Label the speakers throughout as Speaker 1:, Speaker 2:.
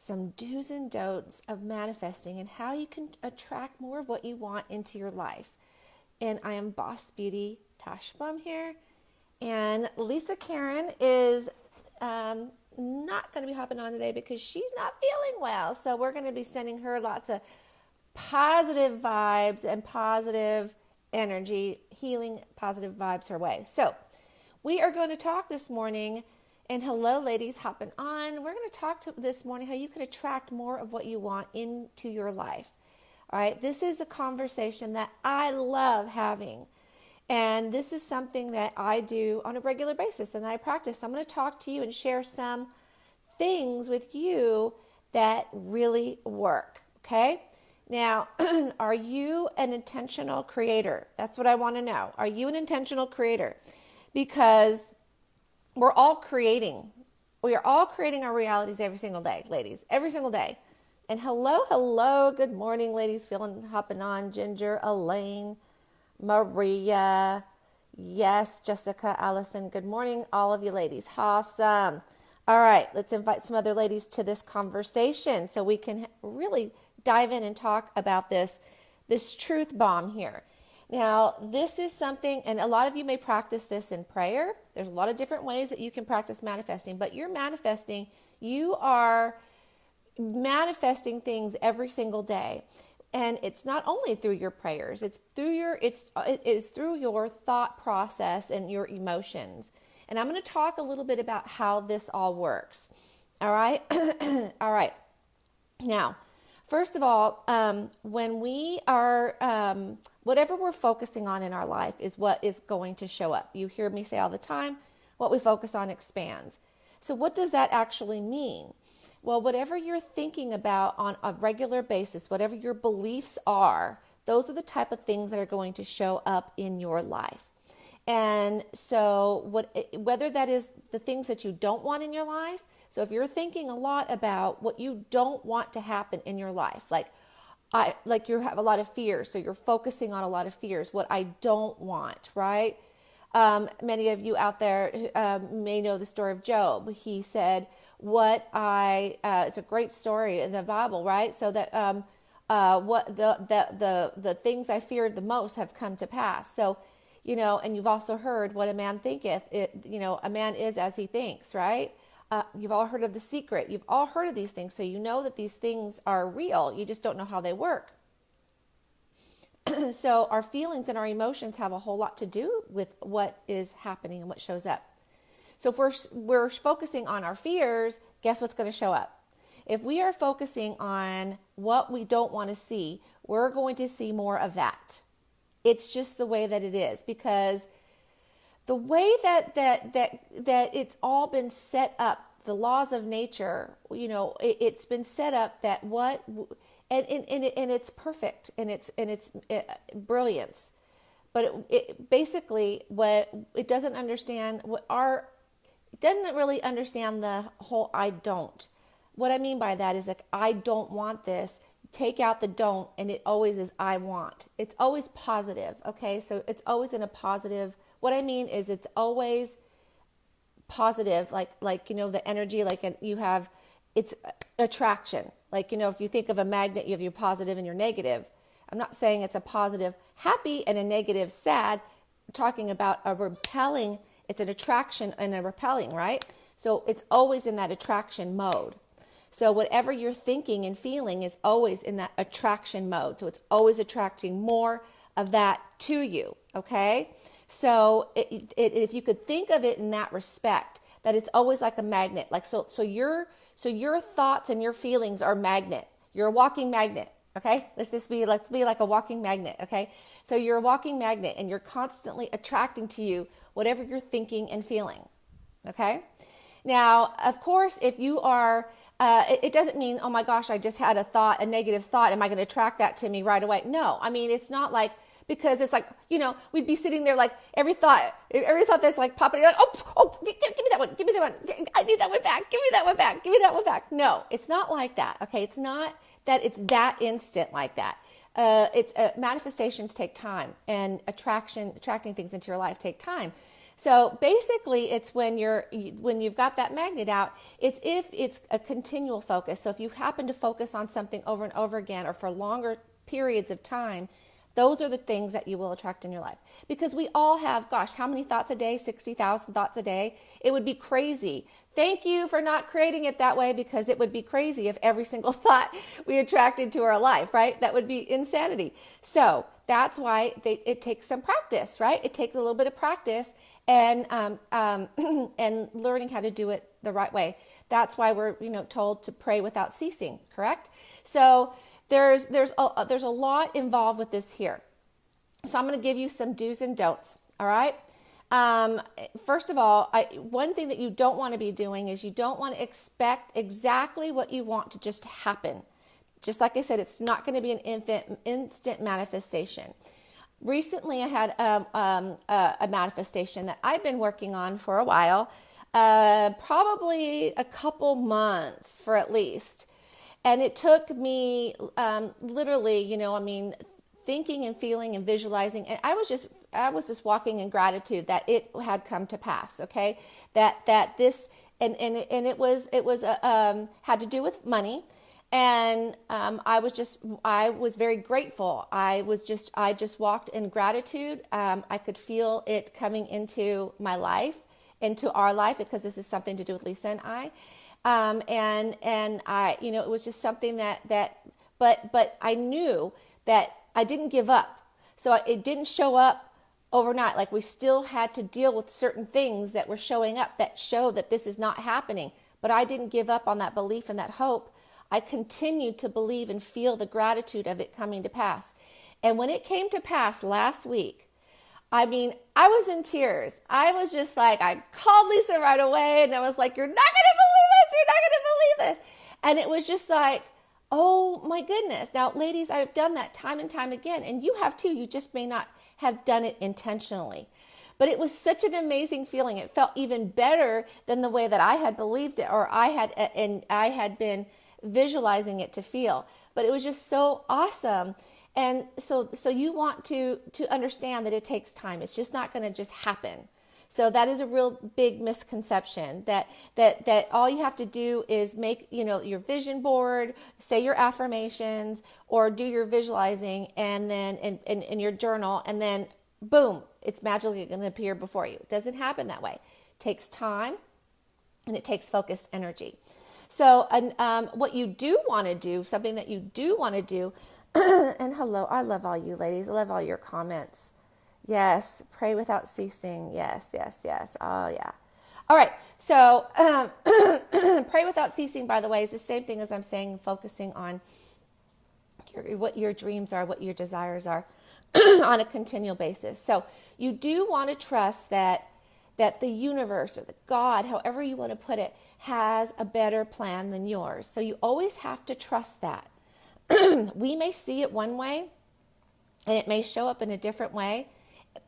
Speaker 1: some do's and don'ts of manifesting and how you can attract more of what you want into your life. And I am Boss Beauty Tash Blum here. And Lisa Karen is not going to be hopping on today because she's not feeling well. So we're going to be sending her lots of positive vibes and positive energy, healing positive vibes her way. So we are going to talk this morning, and hello ladies hopping on. We're going to talk this morning how you can attract more of what you want into your life. All right, this is a conversation that I love having. And this is something that I do on a regular basis and I practice. I'm going to talk to you and share some things with you that really work, okay? Now, are you an intentional creator? That's what I want to know. Are you an intentional creator? Because we're all creating. We are all creating our realities every single day, ladies, every single day. And hello, good morning, ladies, hopping on, Ginger, Elaine, Maria, yes, Jessica, Allison, good morning, all of you ladies, awesome. All right, let's invite some other ladies to this conversation so we can really dive in and talk about this truth bomb here. Now, this is something, and a lot of you may practice this in prayer. There's a lot of different ways that you can practice manifesting, but you are manifesting things every single day. And it's not only through your prayers, it is through your thought process and your emotions. And I'm going to talk a little bit about how this all works. All right. All right. Now, first of all, when we are, whatever we're focusing on in our life is what is going to show up. You hear me say all the time, what we focus on expands. So what does that actually mean? Well, whatever you're thinking about on a regular basis, whatever your beliefs are, those are the type of things that are going to show up in your life. And so whether that is the things that you don't want in your life, so if you're thinking a lot about what you don't want to happen in your life, like you have a lot of fears, so you're focusing on a lot of fears, what I don't want, right? Many of you out there may know the story of Job. He said, it's a great story in the Bible, right? So that what the things I feared the most have come to pass. So, and you've also heard what a man thinketh. A man is as he thinks, right? You've all heard of The Secret. You've all heard of these things, so you know that these things are real. You just don't know how they work. So our feelings and our emotions have a whole lot to do with what is happening and what shows up. So if we're focusing on our fears, guess what's going to show up? If we are focusing on what we don't want to see, we're going to see more of that. It's just the way that it is, because the way that it's all been set up, the laws of nature, it's been set up that and it's perfect and it's brilliance, but it basically it doesn't understand doesn't really understand the whole I don't. What I mean by that is like, I don't want this. Take out the don't, and it always is I want. It's always positive, okay? So it's always in a positive. What I mean is it's always positive, like the energy, it's attraction. If you think of a magnet, you have your positive and your negative. I'm not saying it's a positive happy and a negative sad. I'm talking about a repelling. It's an attraction and a repelling, right? So it's always in that attraction mode. So whatever you're thinking and feeling is always in that attraction mode. So it's always attracting more of that to you, okay? So if you could think of it in that respect, that it's always like a magnet. So your thoughts and your feelings are magnet. You're a walking magnet, okay? Let's be like a walking magnet, okay? So you're a walking magnet and you're constantly attracting to you whatever you're thinking and feeling, okay? Now, of course, if you are, it doesn't mean, oh my gosh, I just had a negative thought. Am I going to attract that to me right away? No, I mean, it's not like, because it's like, we'd be sitting there like every thought that's like popping, like, give me that one. I need that one back. Give me that one back. Give me that one back. No, it's not like that. Okay. It's not that it's that instant like that. Manifestations take time, and attracting things into your life take time. So basically, it's when you've got that magnet out, it's if it's a continual focus. So if you happen to focus on something over and over again or for longer periods of time, those are the things that you will attract in your life. Because we all have, gosh, how many thoughts a day? 60,000 thoughts a day. It would be crazy. Thank you for not creating it that way, because it would be crazy if every single thought we attracted to our life, right? That would be insanity. So that's why it takes some practice, right? It takes a little bit of practice and and learning how to do it the right way. That's why we're told to pray without ceasing, correct? So there's a lot involved with this here. So I'm going to give you some do's and don'ts. All right. First of all, one thing that you don't want to be doing is you don't want to expect exactly what you want to just happen. Just like I said, it's not going to be an instant manifestation. Recently, I had a manifestation that I've been working on for a while, probably a couple months for at least. And it took me literally, thinking and feeling and visualizing. And I was just walking in gratitude that it had come to pass. Okay. That this, and it was had to do with money. And I was very grateful. I just walked in gratitude. I could feel it coming into my life, into our life, because this is something to do with Lisa and I. And I, it was just something but I knew that I didn't give up. So it didn't show up overnight. Like, we still had to deal with certain things that were showing up that show that this is not happening. But I didn't give up on that belief and that hope. I continued to believe and feel the gratitude of it coming to pass. And when it came to pass last week, I was in tears. I was just like, I called Lisa right away and I was like, you're not going to believe this. You're not going to believe this. And it was just like, oh my goodness. Now, ladies, I've done that time and time again. And you have too. You just may not have done it intentionally. But it was such an amazing feeling. It felt even better than the way that I had believed it, or I had been visualizing it to feel. But it was just so awesome. And so you want to understand that it takes time. It's just not going to just happen. So that is a real big misconception, that all you have to do is make, your vision board, say your affirmations, or do your visualizing, and then in your journal, and then boom, it's magically going to appear before you. It doesn't happen that way. It takes time, and it takes focused energy. So what you do want to do, something that you do want to do, and hello, I love all you ladies. I love all your comments. Yes, pray without ceasing. Yes. Oh, yeah. All right. So pray without ceasing, by the way, is the same thing as I'm saying, focusing on what your dreams are, what your desires are on a continual basis. So you do want to trust that the universe, or the God, however you want to put it, has a better plan than yours. So you always have to trust that. We may see it one way, and it may show up in a different way.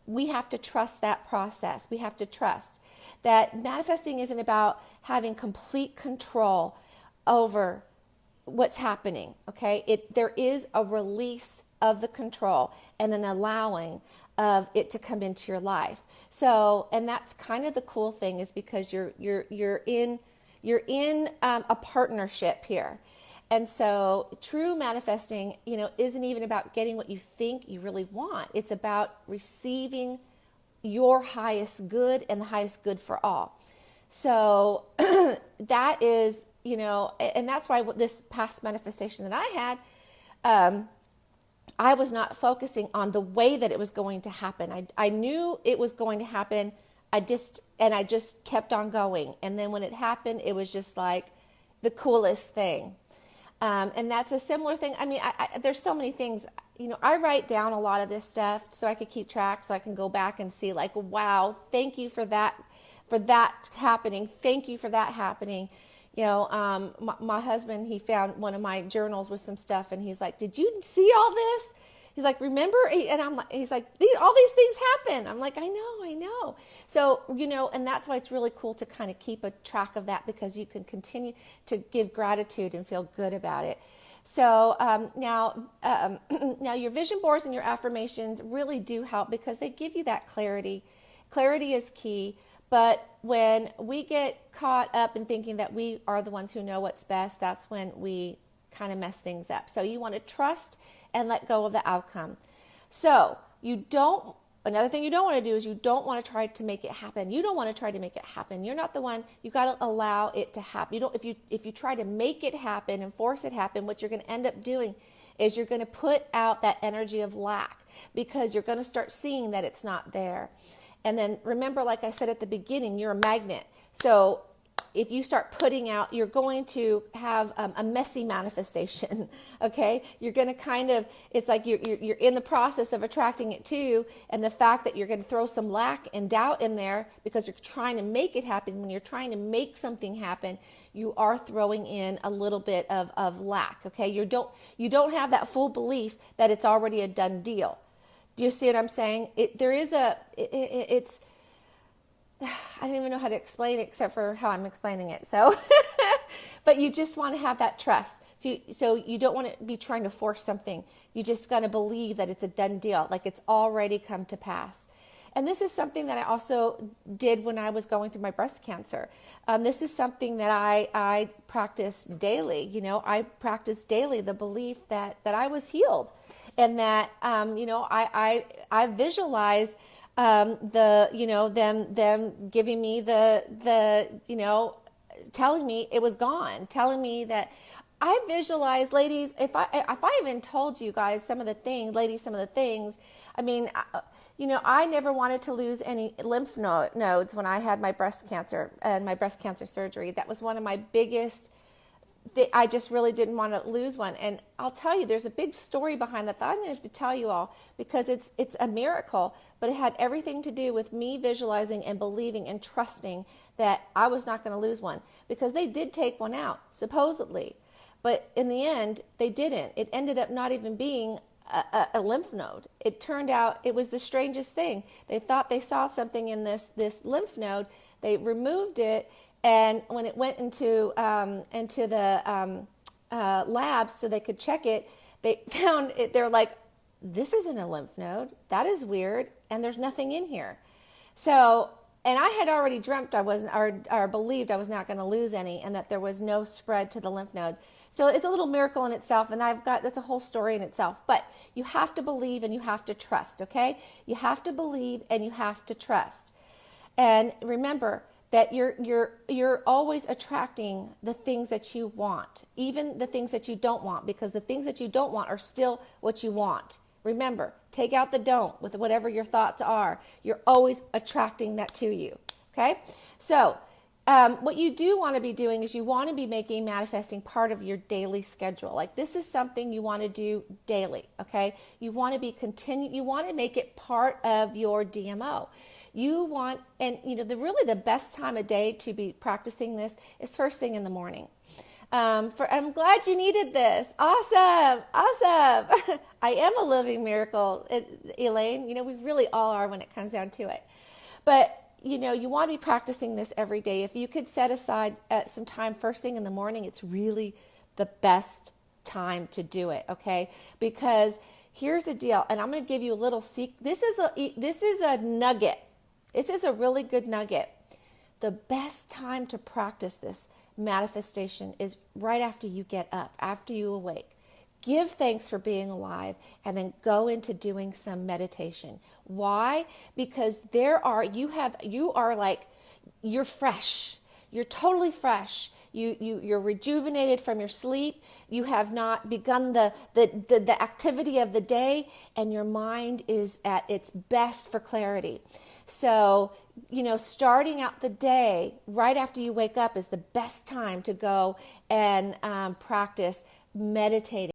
Speaker 1: We have to trust that process. We have to trust that manifesting isn't about having complete control over what's happening, okay? There is a release of the control and an allowing of it to come into your life. So, and that's kind of the cool thing, is because you're in a partnership here. And so true manifesting, isn't even about getting what you think you really want. It's about receiving your highest good and the highest good for all. So that is, and that's why this past manifestation that I had, I was not focusing on the way that it was going to happen. I knew it was going to happen. I just kept on going. And then when it happened, it was just like the coolest thing. And that's a similar thing. There's so many things, I write down a lot of this stuff so I could keep track, so I can go back and see, like, wow, thank you for that happening. Thank you for that happening. My husband, he found one of my journals with some stuff, and he's like, did you see all this? He's like, remember? And he's like, all these things happen. I'm like, I know. So, and that's why it's really cool to kind of keep a track of that, because you can continue to give gratitude and feel good about it. So now your vision boards and your affirmations really do help, because they give you that clarity Clarity is key. But when we get caught up in thinking that we are the ones who know what's best, that's when we kind of mess things up. So you want to trust and let go of the outcome. So another thing you don't want to do is you don't want to try to make it happen. You don't want to try to make it happen. You're not the one. You got to allow it to happen. If you try to make it happen and force it happen, what you're going to end up doing is you're going to put out that energy of lack, because you're going to start seeing that it's not there. And then remember, like I said at the beginning, you're a magnet. So if you start putting out, you're going to have a messy manifestation, okay? You're going to it's like you're in the process of attracting it to you, and the fact that you're going to throw some lack and doubt in there because you're trying to make it happen. When you're trying to make something happen, you are throwing in a little bit of lack, okay? You don't have that full belief that it's already a done deal. Do you see what I'm saying? It's I don't even know how to explain it except for how I'm explaining it. So, but you just want to have that trust. So you don't want to be trying to force something. You just got to believe that it's a done deal, like it's already come to pass. And this is something that I also did when I was going through my breast cancer. This is something that I practice daily. I practice daily the belief that I was healed, and that I visualized them giving me the telling me it was gone, telling me that I visualized, ladies, if I even told you guys some of the things, I mean, I never wanted to lose any lymph nodes when I had my breast cancer and my breast cancer surgery. That was one of my biggest. I just really didn't want to lose one. And I'll tell you, there's a big story behind that I'm going to have to tell you all, because it's a miracle, but it had everything to do with me visualizing and believing and trusting that I was not going to lose one, because they did take one out, supposedly. But in the end, they didn't. It ended up not even being a lymph node. It turned out it was the strangest thing. They thought they saw something in this lymph node. They removed it, and when it went into the lab so they could check it, they found it. They're like, this isn't a lymph node. That is weird, and there's nothing in here. So, and I had already dreamt I wasn't, or believed I was not going to lose any, and that there was no spread to the lymph nodes. So it's a little miracle in itself, and that's a whole story in itself. But you have to believe and you have to trust, okay? You have to believe and you have to trust. And remember that you're always attracting the things that you want, even the things that you don't want, because the things that you don't want are still what you want. Remember, take out the don't with whatever your thoughts are. You're always attracting that to you, okay? So what you do want to be doing is you want to be making manifesting part of your daily schedule. Like, this is something you want to do daily, okay? You want to you want to make it part of your DMO. You want, and really the best time of day to be practicing this is first thing in the morning. I'm glad you needed this. Awesome. I am a living miracle, Elaine. We really all are when it comes down to it. But you want to be practicing this every day. If you could set aside some time first thing in the morning, it's really the best time to do it, okay? Because here's the deal, and I'm going to give you a little secret. This is a nugget. This is a really good nugget. The best time to practice this manifestation is right after you get up, after you awake. Give thanks for being alive, and then go into doing some meditation. Why? Because you're fresh. You're totally fresh. You're rejuvenated from your sleep. You have not begun the activity of the day, and your mind is at its best for clarity. So, starting out the day right after you wake up is the best time to go and practice meditating.